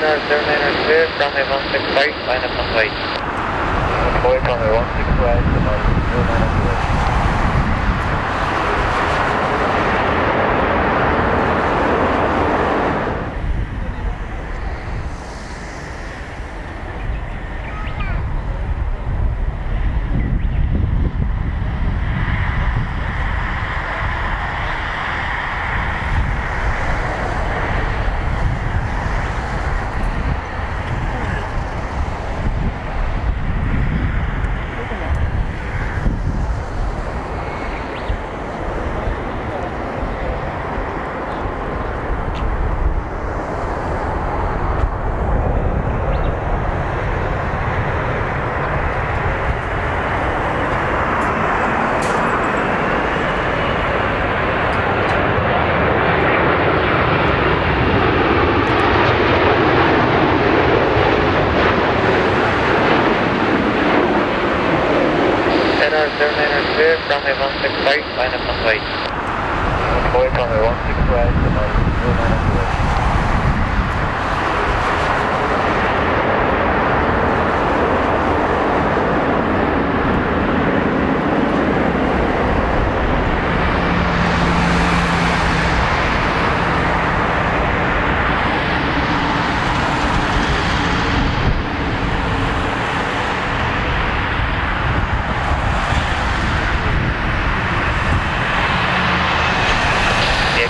0902, runway 16 right, line up on right. Employee runway 16 right, about 0902. Runway 16 right, line up on right. Employee runway 16 right, about 0902.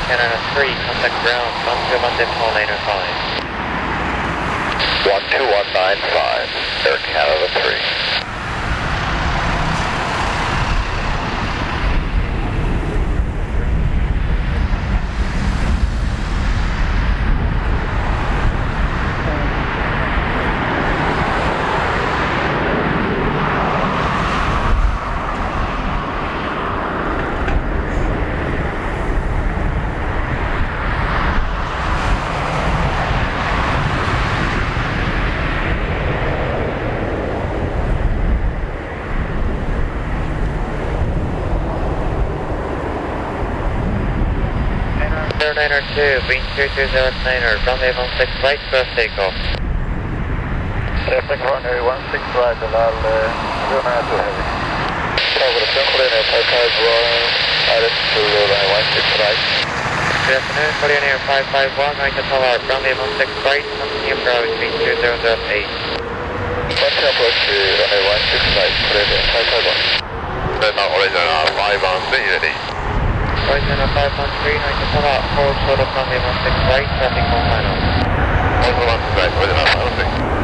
Canada 3, contact ground, 1219 later 5. 12195, Air Canada 3. Niner 2, wind 2209, runway 16 right, cross takeoff. Traffic runway 16 right, allow 0902 heavy. Cover the circle in 551, altitude runway 16 right. Good afternoon, Korean Air 551, right to tower, runway 16 right, continue approach, wind 2008. Continue approach, runway 16 right, Korean Air 551. Then original 513 ready. Original 513, right to tower, hold short of runway 16 right, traffic on final. Hold 16 right, original 513.